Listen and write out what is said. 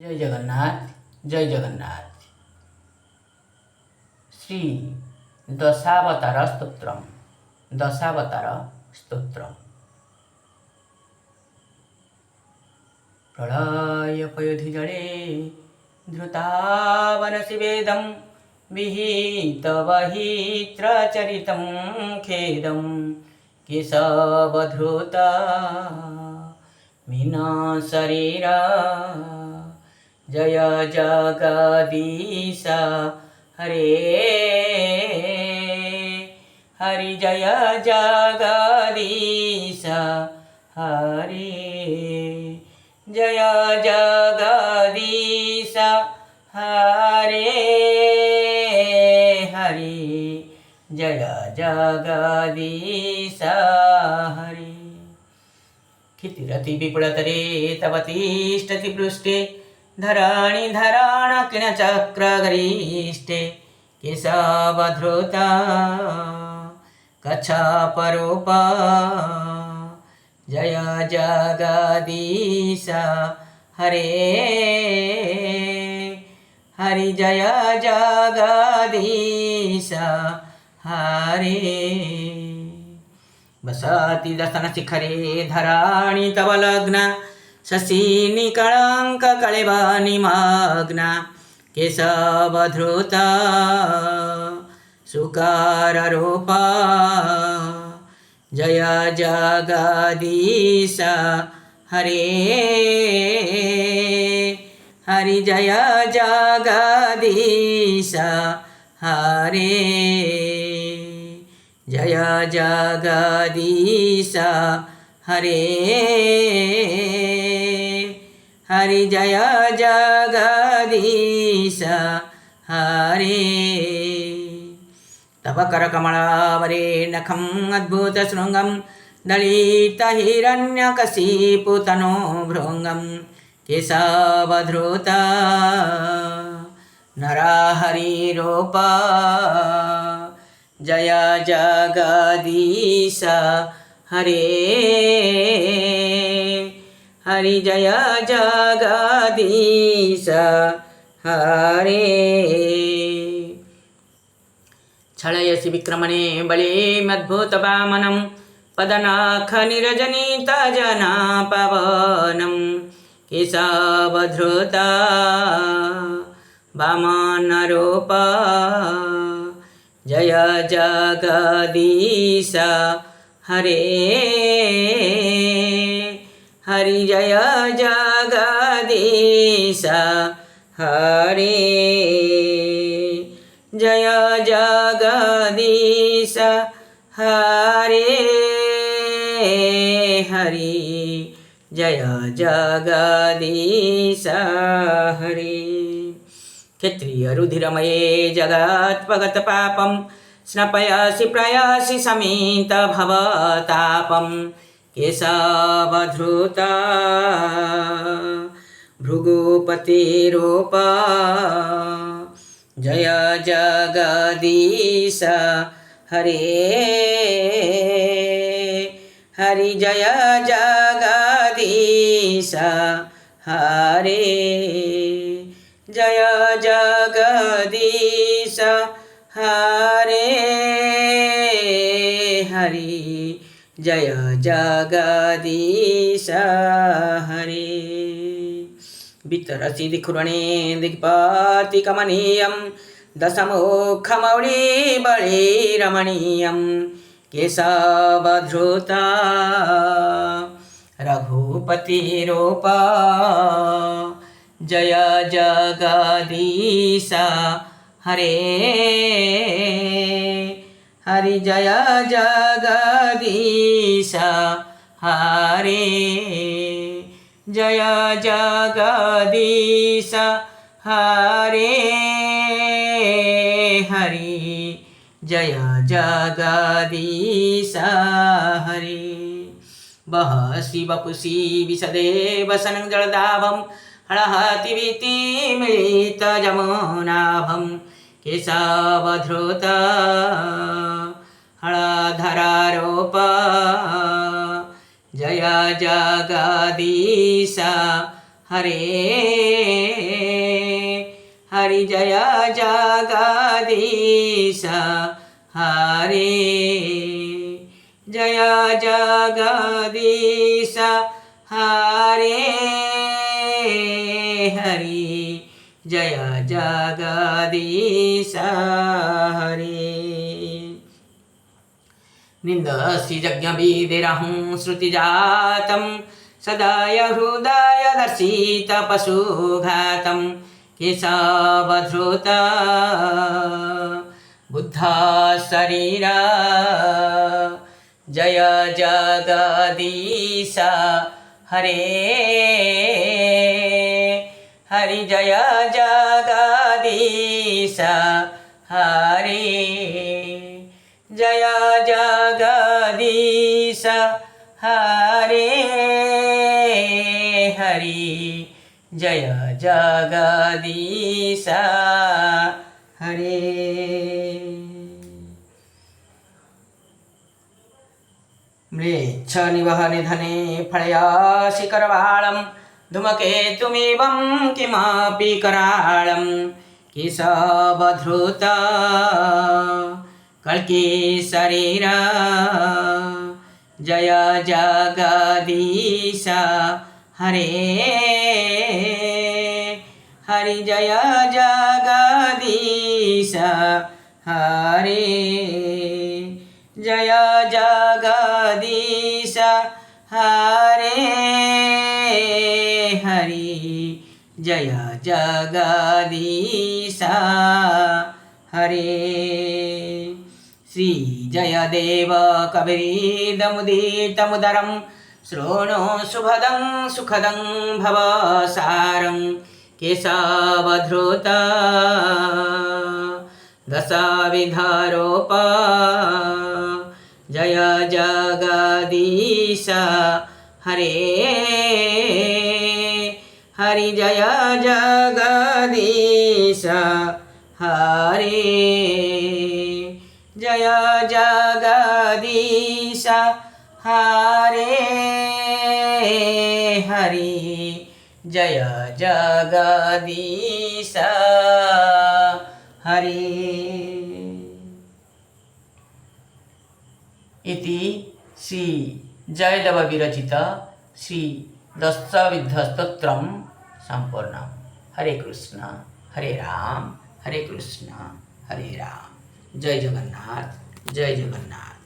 जय जगन्नाथ जय जगन्नाथ। श्री दशावतार स्तोत्रम दशावतार स्तोत्रम। प्रलयपयोधि जले धृतावनशिवेदं विहितवहित्रचरितं खेदं केशवधृता मीनशरीरा। जय जगदीश हरे हरि जय जगदीश हरे जय जगदीश हरे हरि जय जगदीश हरे। क्षितिरति विपुलतरे तव तिष्ठति पृष्ठे धराणि धराणकिणचक्रगरिष्ठे केशवधृता कच्छपरूपा। जय जगदीश हरे हरि जय जगदीश हरे। वसति दशनशिखरे धराणि तव लग्ना शशिनिकळङ्ककळेवनिमग्ना केशवधृता सुकाररूपा। जय जगदीश हरे हरि जय जगदीश हरे जय जगदीश हरे हरि जय जगदीश हरे। तव करकमलावरे नखम् अद्भुतशृङ्गं दलितहिरण्यकशिपुतनो भृङ्गं केशवधृता नरहरिरूपा। जय जगदीश हरे हरि जय जगदीश हरे। छलयसि विक्रमणे बलिमद्भुतवामनं पदनखनिरजनितजनापवनं केशवधृता वामनरूपा। जय जगदीश हरे हरि जय जगदीश हरे जय जगदीश हरे हरि जय जगदीश हरे। क्षत्रियरुधिरमये जगत्पगतपापं स्नपयसि प्रयासि समितभवतापं केशवधृता भृगुपतिरूपा। जय जगदीश हरे हरि जय जगदीश हरे जय जगदीश हरे हरि जय जगदीश हरे। वितरसि दिखुरणे दिक्पातिकमनीयं दशमुखमौळिबलिरमणीयं केशवधृता रघुपतिरूपा। जय जगदीश हरे हरि जय जगदीश हरे जय जगदीश हरे हरि जय जगदीश हरे। वहसि वपुषि विशदे वसनं जलदाभं हळहति वीतिमिलितजमुनाभं केशवधृता हळधरारूपा। जय जगदीश हरे हरि जय जगदीश हरे जय जगदीश हरे हरि जय जगदीश हरे निन्दसि यज्ञविधिरहं श्रुतिजातं सदाय हृदय दर्शित पशुघातं केशवधृत बुद्ध शरीरा जय जगदीश हरे हरि जय जगदीश हरे जय जगदीश हरे हरि जय जगदीश हरे म्लेच्छ निवहनिधने फलयासि करवाळं धूमकेतुमिवं किमपि कराळं केशवधृत कल्की शरीरा जय जगदीश हरे हरि जय जगदीश हरे जय जगदीश हरे हरि जय जगदीश हरे श्री जयदेव कबीरमुदितमुदरं शृणु शुभदं सुखदं भवसारं केशवधृत दशविधरूप जय जगदीश हरे हरि जय जगदीश हरे जय जगदीश हरे हरि जय जगदीश हरे इति श्री जयदेव विरचित श्री दशविध स्तोत्रम संपूर्णम्। हरे कृष्ण हरे राम हरे कृष्ण हरे राम। जय जगन्नाथ जय जगन्नाथ।